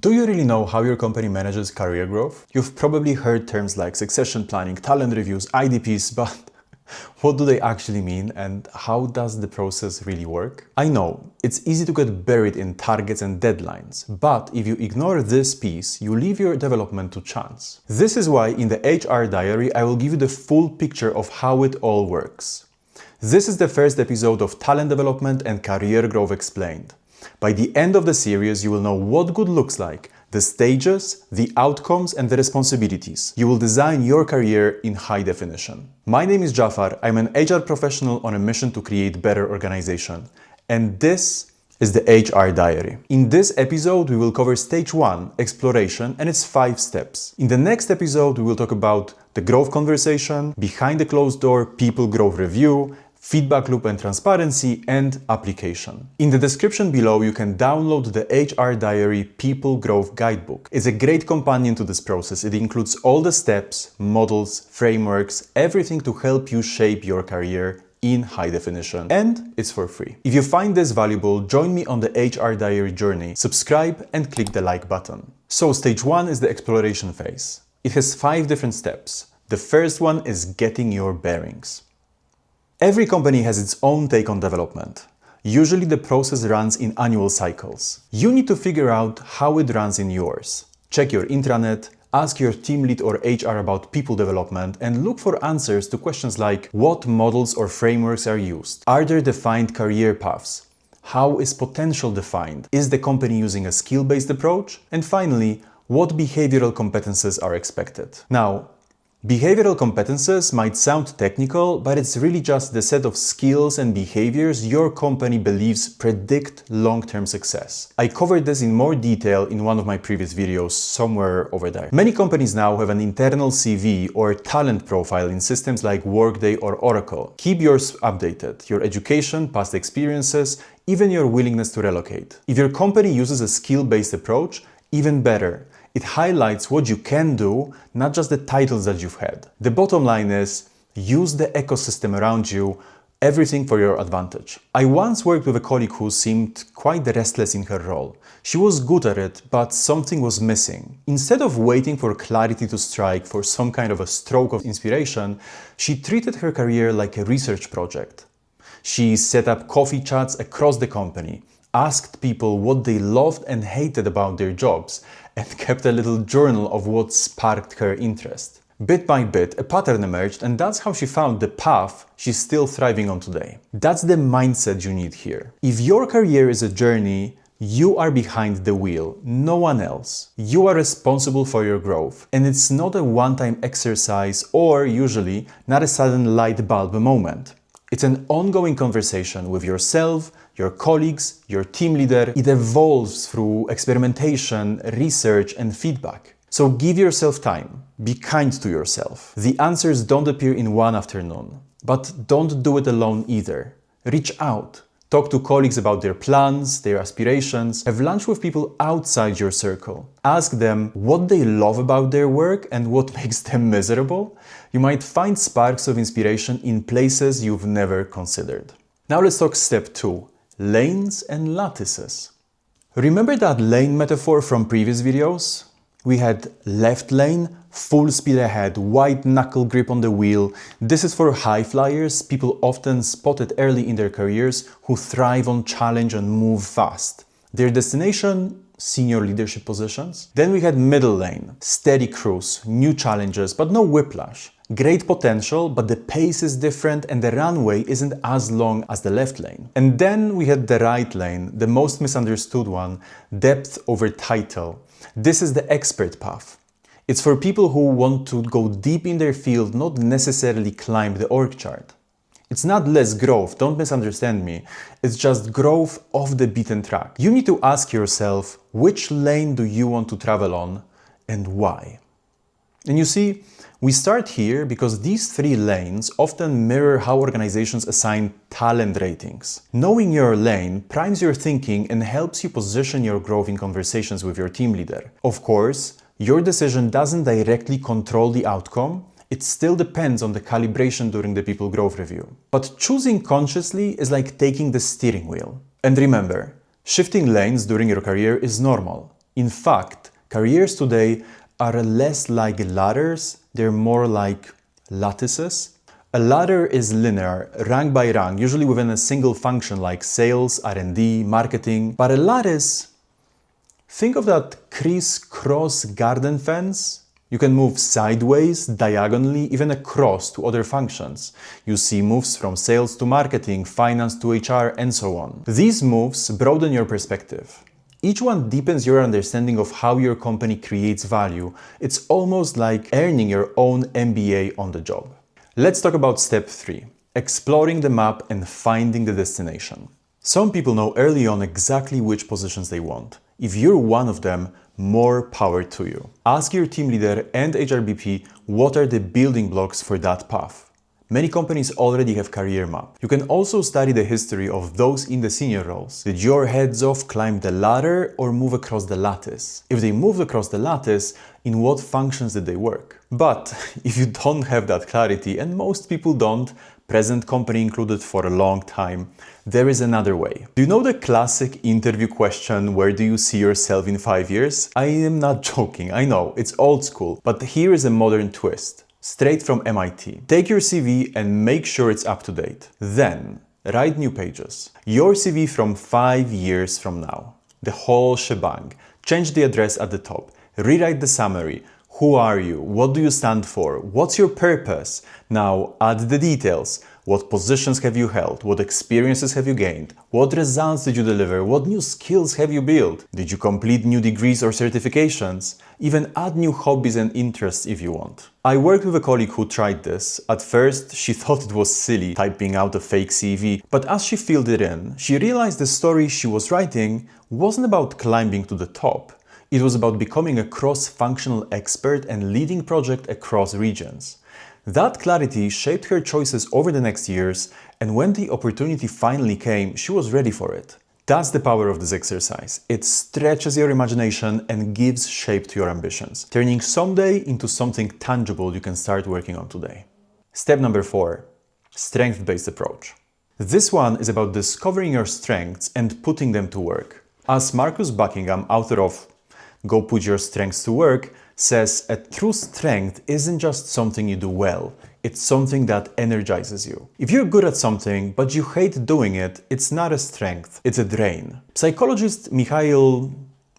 Do you really know how your company manages career growth? You've probably heard terms like succession planning, talent reviews, IDPs, but what do they actually mean and how does the process really work? I know, it's easy to get buried in targets and deadlines, but if you ignore this piece, you leave your development to chance. This is why in the HR diary, I will give you the full picture of how it all works. This is the first episode of Talent Development and Career Growth Explained. By the end of the series, you will know what good looks like, the stages, the outcomes, and the responsibilities. You will design your career in high definition. My name is Jafar. I'm an HR professional on a mission to create better organization. And this is the HR Diary. In this episode, we will cover stage 1, exploration, and its 5 steps. In the next episode, we will talk about the growth conversation, behind the closed door, people growth review, feedback loop and transparency, and application. In the description below, you can download the HR Diary People Growth Guidebook. It's a great companion to this process. It includes all the steps, models, frameworks, everything to help you shape your career in high definition, and it's for free. If you find this valuable, join me on the HR Diary journey, subscribe and click the like button. So stage 1 is the exploration phase. It has 5 different steps. The first one is getting your bearings. Every company has its own take on development. Usually the process runs in annual cycles. You need to figure out how it runs in yours. Check your intranet, ask your team lead or HR about people development, and look for answers to questions like what models or frameworks are used? Are there defined career paths? How is potential defined? Is the company using a skill-based approach? And finally, what behavioral competences are expected? Now, behavioral competences might sound technical, but it's really just the set of skills and behaviors your company believes predict long-term success. I covered this in more detail in one of my previous videos somewhere over there. Many companies now have an internal CV or talent profile in systems like Workday or Oracle. Keep yours updated, your education, past experiences, even your willingness to relocate. If your company uses a skill-based approach, even better. It highlights what you can do, not just the titles that you've had. The bottom line is, use the ecosystem around you, everything for your advantage. I once worked with a colleague who seemed quite restless in her role. She was good at it, but something was missing. Instead of waiting for clarity to strike, for some kind of a stroke of inspiration, she treated her career like a research project. She set up coffee chats across the company, asked people what they loved and hated about their jobs, and kept a little journal of what sparked her interest. Bit by bit, a pattern emerged, and that's how she found the path she's still thriving on today. That's the mindset you need here. If your career is a journey, you are behind the wheel, no one else. You are responsible for your growth, and it's not a one-time exercise or, usually, not a sudden light bulb moment. It's an ongoing conversation with yourself, your colleagues, your team leader. It evolves through experimentation, research, and feedback. So give yourself time. Be kind to yourself. The answers don't appear in one afternoon. But don't do it alone either. Reach out. Talk to colleagues about their plans, their aspirations. Have lunch with people outside your circle. Ask them what they love about their work and what makes them miserable. You might find sparks of inspiration in places you've never considered. Now let's talk step 2, lanes and lattices. Remember that lane metaphor from previous videos? We had left lane, full speed ahead, white knuckle grip on the wheel. This is for high flyers, people often spotted early in their careers who thrive on challenge and move fast. Their destination? Senior leadership positions. Then we had middle lane, steady cruise, new challenges, but no whiplash. Great potential, but the pace is different and the runway isn't as long as the left lane. And then we had the right lane, the most misunderstood one, depth over title. This is the expert path. It's for people who want to go deep in their field, not necessarily climb the org chart. It's not less growth, don't misunderstand me. It's just growth off the beaten track. You need to ask yourself, which lane do you want to travel on and why? And you see, we start here because these 3 lanes often mirror how organizations assign talent ratings. Knowing your lane primes your thinking and helps you position your growth in conversations with your team leader. Of course, your decision doesn't directly control the outcome. It still depends on the calibration during the people growth review. But choosing consciously is like taking the steering wheel. And remember, shifting lanes during your career is normal. In fact, careers today are less like ladders, they're more like lattices. A ladder is linear, rank by rank, usually within a single function like sales, R&D, marketing. But a lattice, think of that criss-cross garden fence. You can move sideways, diagonally, even across to other functions. You see moves from sales to marketing, finance to HR, and so on. These moves broaden your perspective. Each one deepens your understanding of how your company creates value. It's almost like earning your own MBA on the job. Let's talk about step 3, exploring the map and finding the destination. Some people know early on exactly which positions they want. If you're one of them, more power to you. Ask your team leader and HRBP what are the building blocks for that path. Many companies already have career map. You can also study the history of those in the senior roles. Did your heads off climb the ladder or move across the lattice? If they moved across the lattice, in what functions did they work? But if you don't have that clarity, and most people don't, present company included for a long time, there is another way. Do you know the classic interview question, where do you see yourself in 5 years? I am not joking, I know, it's old school, but here is a modern twist. Straight from MIT. Take your CV and make sure it's up to date. Then, write new pages. Your CV from 5 years from now. The whole shebang. Change the address at the top. Rewrite the summary. Who are you? What do you stand for? What's your purpose? Now, add the details. What positions have you held? What experiences have you gained? What results did you deliver? What new skills have you built? Did you complete new degrees or certifications? Even add new hobbies and interests if you want. I worked with a colleague who tried this. At first, she thought it was silly typing out a fake CV, but as she filled it in, she realized the story she was writing wasn't about climbing to the top. It was about becoming a cross-functional expert and leading projects across regions. That clarity shaped her choices over the next years, and when the opportunity finally came, she was ready for it. That's the power of this exercise. It stretches your imagination and gives shape to your ambitions, turning someday into something tangible you can start working on today. Step number 4, strength-based approach. This one is about discovering your strengths and putting them to work. As Marcus Buckingham, author of Go Put Your Strengths to Work, says, a true strength isn't just something you do well, it's something that energizes you. If you're good at something, but you hate doing it, it's not a strength, it's a drain. Psychologist Mihail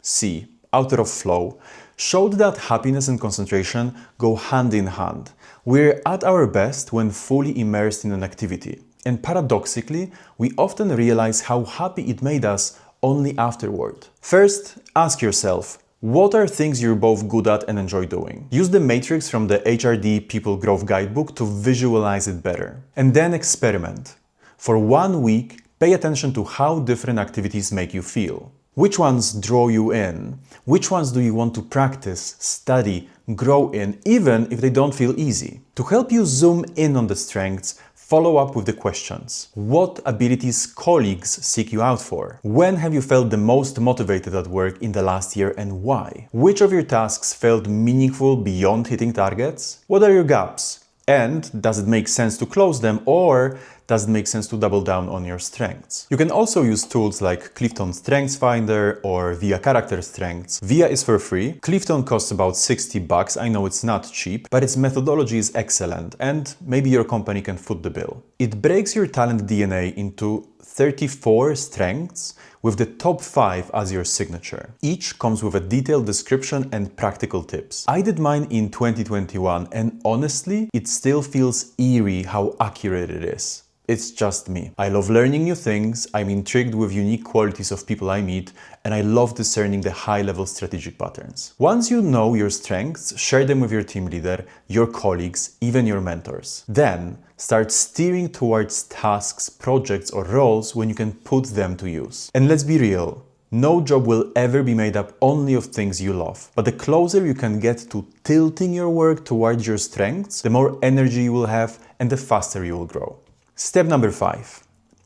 C., author of Flow, showed that happiness and concentration go hand in hand. We're at our best when fully immersed in an activity. And paradoxically, we often realize how happy it made us only afterward. First, ask yourself, what are things you're both good at and enjoy doing? Use the matrix from the HRD People Growth Guidebook to visualize it better. And then experiment. For 1 week, pay attention to how different activities make you feel. Which ones draw you in? Which ones do you want to practice, study, grow in, even if they don't feel easy? To help you zoom in on the strengths, follow up with the questions. What abilities colleagues seek you out for? When have you felt the most motivated at work in the last year and why? Which of your tasks felt meaningful beyond hitting targets? What are your gaps? And does it make sense to close them, or does it make sense to double down on your strengths? You can also use tools like Clifton Strengths Finder or VIA Character Strengths. VIA is for free. Clifton costs about $60. I know it's not cheap, but its methodology is excellent, and maybe your company can foot the bill. It breaks your talent DNA into 34 strengths, with the top 5 as your signature. Each comes with a detailed description and practical tips. I did mine in 2021, and honestly, it still feels eerie how accurate it is. It's just me. I love learning new things, I'm intrigued with unique qualities of people I meet, and I love discerning the high-level strategic patterns. Once you know your strengths, share them with your team leader, your colleagues, even your mentors. Then, start steering towards tasks, projects, or roles when you can put them to use. And let's be real, no job will ever be made up only of things you love. But the closer you can get to tilting your work towards your strengths, the more energy you will have and the faster you will grow. Step number 5,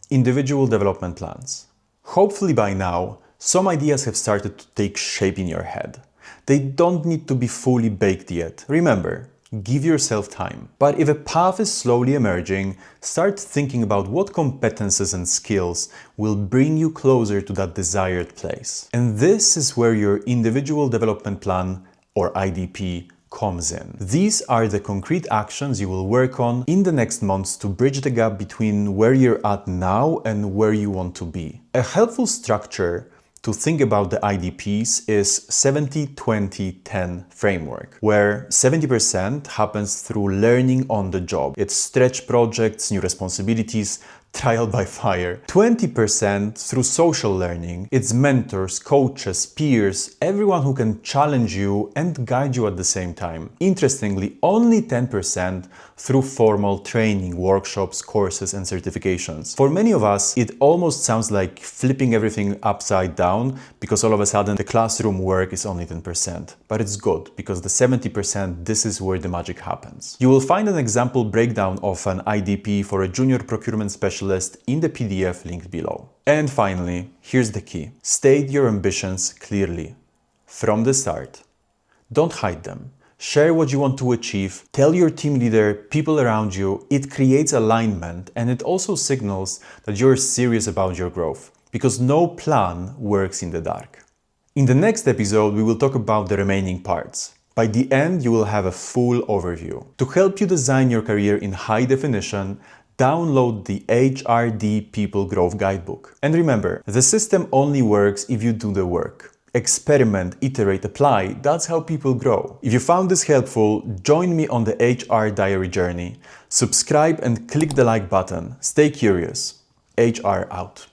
individual development plans. Hopefully by now, some ideas have started to take shape in your head. They don't need to be fully baked yet. Remember, Give yourself time. But if a path is slowly emerging, start thinking about what competences and skills will bring you closer to that desired place. And this is where your individual development plan, or IDP, comes in. These are the concrete actions you will work on in the next months to bridge the gap between where you're at now and where you want to be. A helpful structure to think about the IDPs is 70-20-10 framework, where 70% happens through learning on the job. It's stretch projects, new responsibilities, trial by fire. 20% through social learning. It's mentors, coaches, peers, everyone who can challenge you and guide you at the same time. Interestingly, only 10% through formal training, workshops, courses, and certifications. For many of us, it almost sounds like flipping everything upside down because all of a sudden the classroom work is only 10%. But it's good because the 70%, this is where the magic happens. You will find an example breakdown of an IDP for a junior procurement specialist in the PDF linked below. And finally, here's the key. State your ambitions clearly from the start. Don't hide them. Share what you want to achieve. Tell your team leader, people around you. It creates alignment and it also signals that you're serious about your growth, because no plan works in the dark. In the next episode, we will talk about the remaining parts. By the end, you will have a full overview. To help you design your career in high definition, download the HRD People Growth Guidebook. And remember, the system only works if you do the work. Experiment, iterate, apply. That's how people grow. If you found this helpful, join me on the HR Diary journey. Subscribe and click the like button. Stay curious. HR out.